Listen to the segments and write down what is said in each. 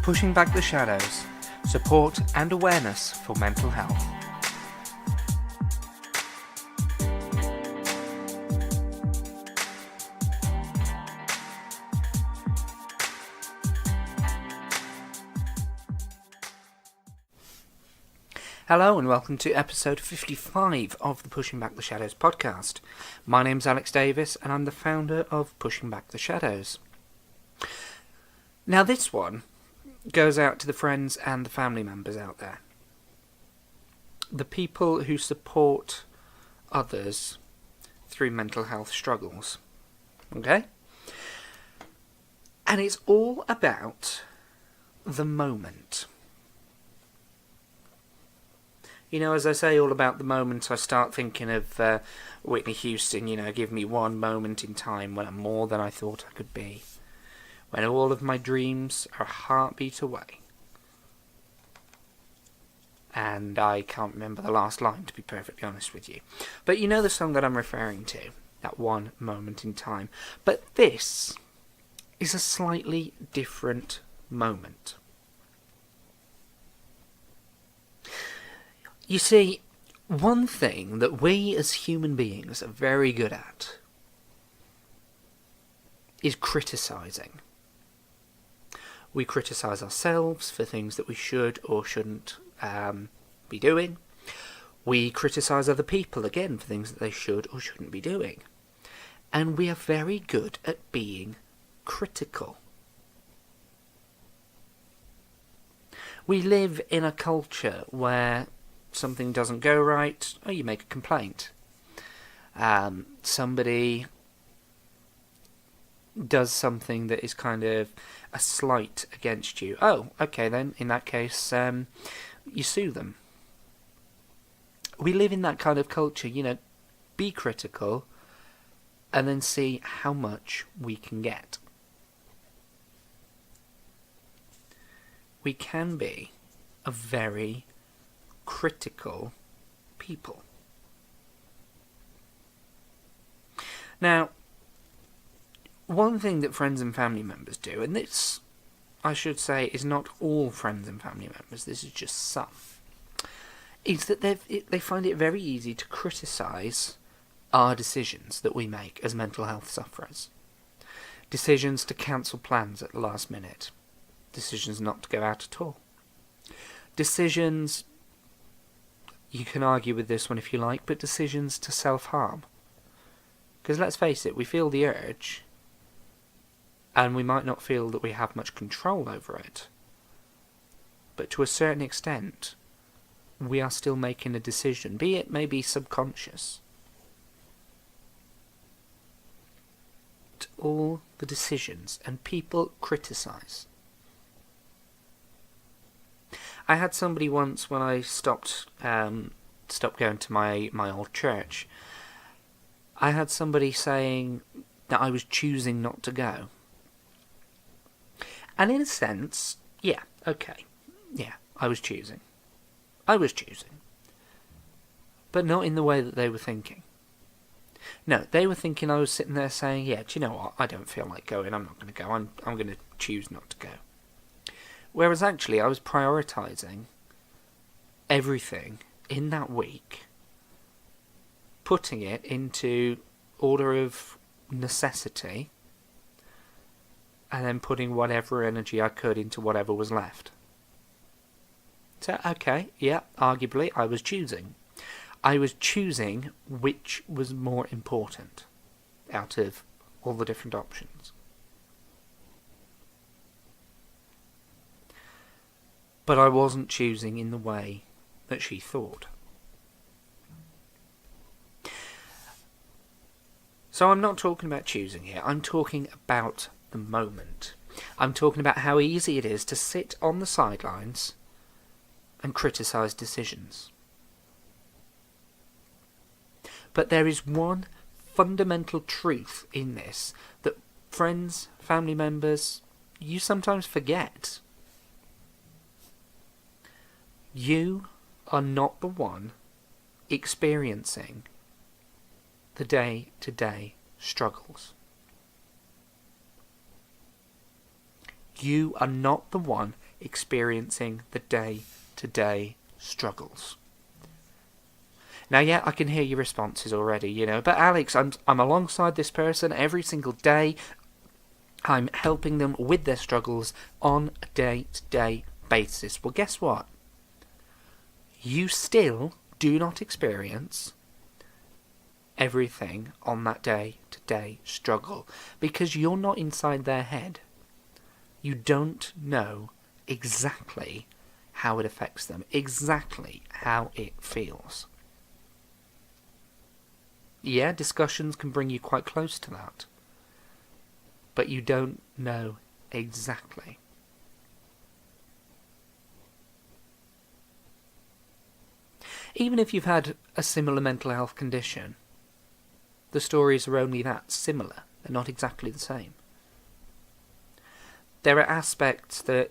Pushing Back the Shadows, support and awareness for mental health. Hello and welcome to episode 55 of the Pushing Back the Shadows podcast. My name's Alex Davis and I'm the founder of Pushing Back the Shadows. Now this one goes out to the friends and the family members out there. The people who support others through mental health struggles. Okay? And it's all about the moment. You know, as I say all about the moment, I start thinking of Whitney Houston, give me one moment in time when I'm more than I thought I could be. When all of my dreams are a heartbeat away. And I can't remember the last line, to be perfectly honest with you. But you know the song that I'm referring to, that one moment in time. But this is a slightly different moment. You see, one thing that we as human beings are very good at is criticising. We criticise ourselves for things that we should or shouldn't be doing. We criticise other people, again, for things that they should or shouldn't be doing. And we are very good at being critical. We live in a culture where something doesn't go right, you make a complaint. Somebody does something that is kind of a slight against you. Oh, okay then, in that case, you sue them. We live in that kind of culture, be critical and then see how much we can get. We can be a very critical people. Now, one thing that friends and family members do, and this, I should say, is not all friends and family members, this is just some, is that they find it very easy to criticise our decisions that we make as mental health sufferers. Decisions to cancel plans at the last minute. Decisions not to go out at all. Decisions, you can argue with this one if you like, but decisions to self-harm. Because let's face it, we feel the urge, and we might not feel that we have much control over it. But to a certain extent, we are still making a decision, be it maybe subconscious. All the decisions, and people criticise. I had somebody once when I stopped going to my old church. I had somebody saying that I was choosing not to go. And in a sense, yeah, okay. Yeah, I was choosing. But not in the way that they were thinking. No, they were thinking I was sitting there saying, yeah, do you know what? I don't feel like going. I'm not going to go. I'm going to choose not to go. Whereas actually I was prioritising everything in that week, putting it into order of necessity, and then putting whatever energy I could into whatever was left. So, okay, yeah, arguably I was choosing. I was choosing which was more important out of all the different options. But I wasn't choosing in the way that she thought. So I'm not talking about choosing here, I'm talking about the moment. I'm talking about how easy it is to sit on the sidelines and criticise decisions. But there is one fundamental truth in this that friends, family members, you sometimes forget. You are not the one experiencing the day-to-day struggles. You are not the one experiencing the day-to-day struggles. Now, yeah, I can hear your responses already, but Alex, I'm alongside this person every single day. I'm helping them with their struggles on a day-to-day basis. Well, guess what? You still do not experience everything on that day-to-day struggle because you're not inside their head. You don't know exactly how it affects them, exactly how it feels. Yeah, discussions can bring you quite close to that, but you don't know exactly. Even if you've had a similar mental health condition, the stories are only that similar. They're not exactly the same. There are aspects that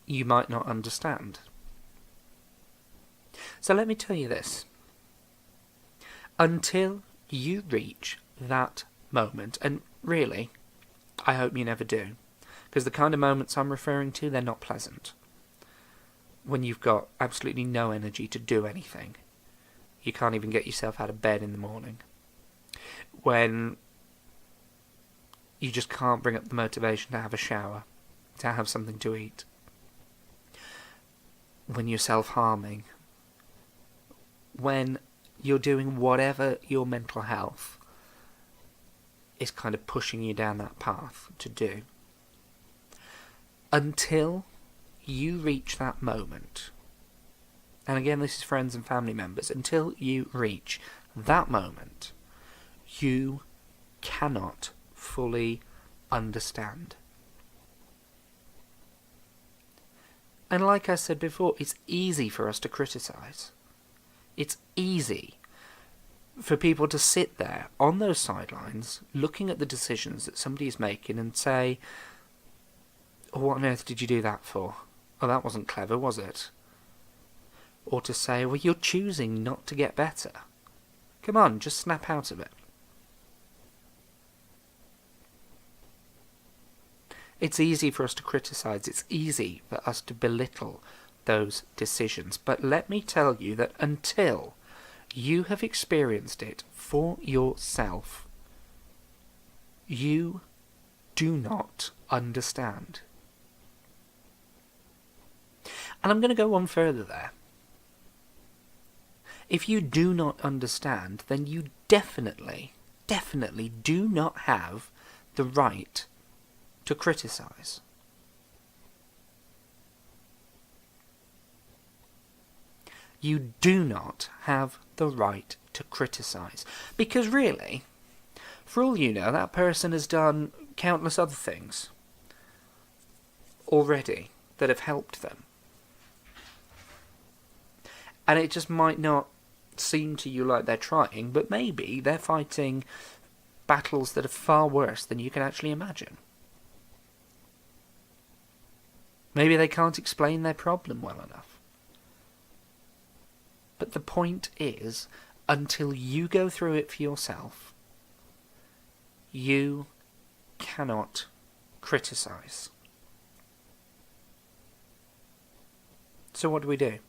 you might not understand. So let me tell you this. Until you reach that moment, and really, I hope you never do, because the kind of moments I'm referring to, they're not pleasant. When you've got absolutely no energy to do anything. You can't even get yourself out of bed in the morning. When you just can't bring up the motivation to have a shower, to have something to eat. When you're self-harming. When you're doing whatever your mental health is kind of pushing you down that path to do. Until you reach that moment, and again this is friends and family members, until you reach that moment, you cannot fully understand. And like I said before, it's easy for us to criticise. It's easy for people to sit there on those sidelines looking at the decisions that somebody is making and say, oh, what on earth did you do that for? Oh, that wasn't clever, was it? Or to say, well, you're choosing not to get better. Come on, just snap out of it. It's easy for us to criticise. It's easy for us to belittle those decisions. But let me tell you that until you have experienced it for yourself, you do not understand. And I'm going to go one further there. If you do not understand, then you definitely do not have the right to criticise. You do not have the right to criticise. Because really, for all you know, that person has done countless other things already that have helped them. And it just might not seem to you like they're trying, but maybe they're fighting battles that are far worse than you can actually imagine. Maybe they can't explain their problem well enough. But the point is, until you go through it for yourself, you cannot criticise. So what do we do?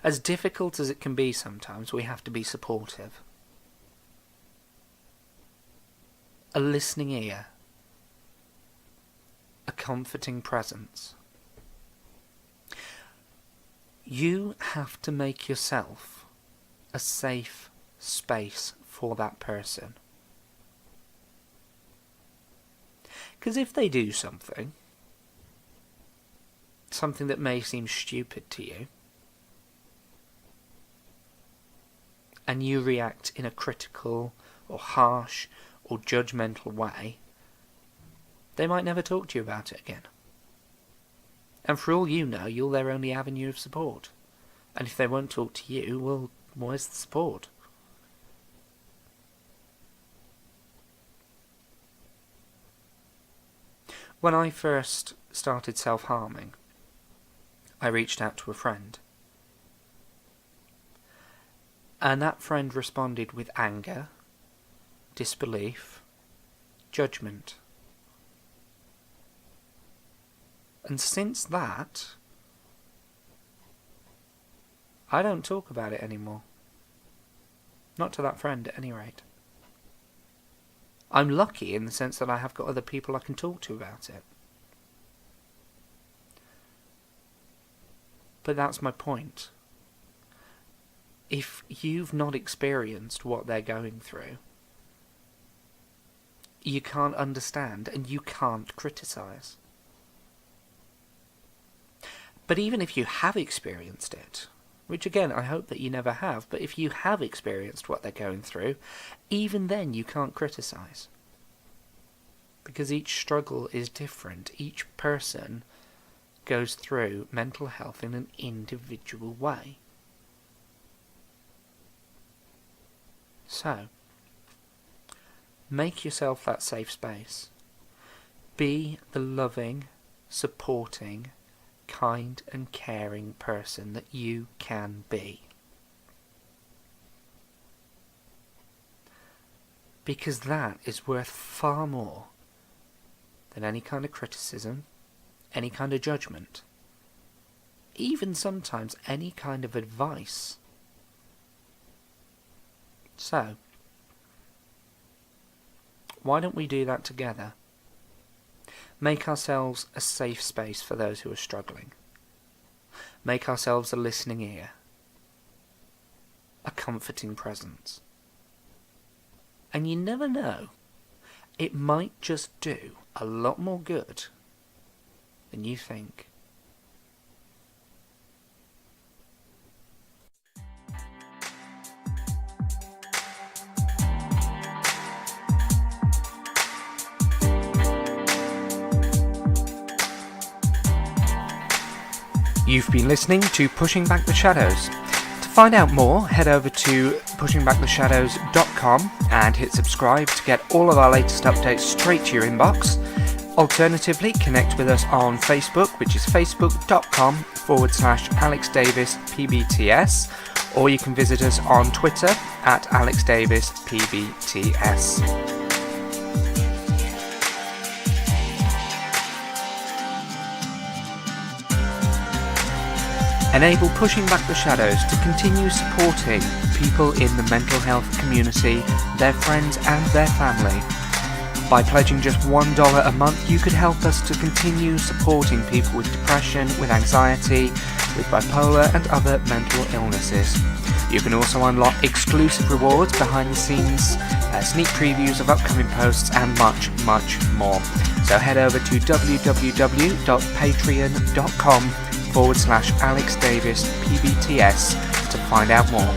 As difficult as it can be sometimes, we have to be supportive. A listening ear. A comforting presence. You have to make yourself a safe space for that person. Because if they do something that may seem stupid to you, and you react in a critical or harsh or judgmental way, they might never talk to you about it again. And for all you know, you're their only avenue of support. And if they won't talk to you, well, where's the support? When I first started self-harming, I reached out to a friend. And that friend responded with anger, disbelief, judgment. And since that, I don't talk about it anymore. Not to that friend, at any rate. I'm lucky in the sense that I have got other people I can talk to about it. But that's my point. If you've not experienced what they're going through, you can't understand and you can't criticise. But even if you have experienced it, which again I hope that you never have, but if you have experienced what they're going through, even then you can't criticise. Because each struggle is different. Each person goes through mental health in an individual way. So, make yourself that safe space. Be the loving, supporting, kind and caring person that you can be. Because that is worth far more than any kind of criticism, any kind of judgment, even sometimes any kind of advice. So, why don't we do that together? Make ourselves a safe space for those who are struggling. Make ourselves a listening ear, a comforting presence. And you never know, it might just do a lot more good than you think. You've been listening to Pushing Back the Shadows. To find out more, head over to pushingbacktheshadows.com and hit subscribe to get all of our latest updates straight to your inbox. Alternatively, connect with us on Facebook, which is facebook.com/AlexDavisPBTS, or you can visit us on Twitter at AlexDavisPBTS. Enable Pushing Back the Shadows to continue supporting people in the mental health community, their friends and their family. By pledging just $1 a month, you could help us to continue supporting people with depression, with anxiety, with bipolar and other mental illnesses. You can also unlock exclusive rewards, behind the scenes, sneak previews of upcoming posts and much, much more. So head over to www.patreon.com/AlexDavisPBTS to find out more.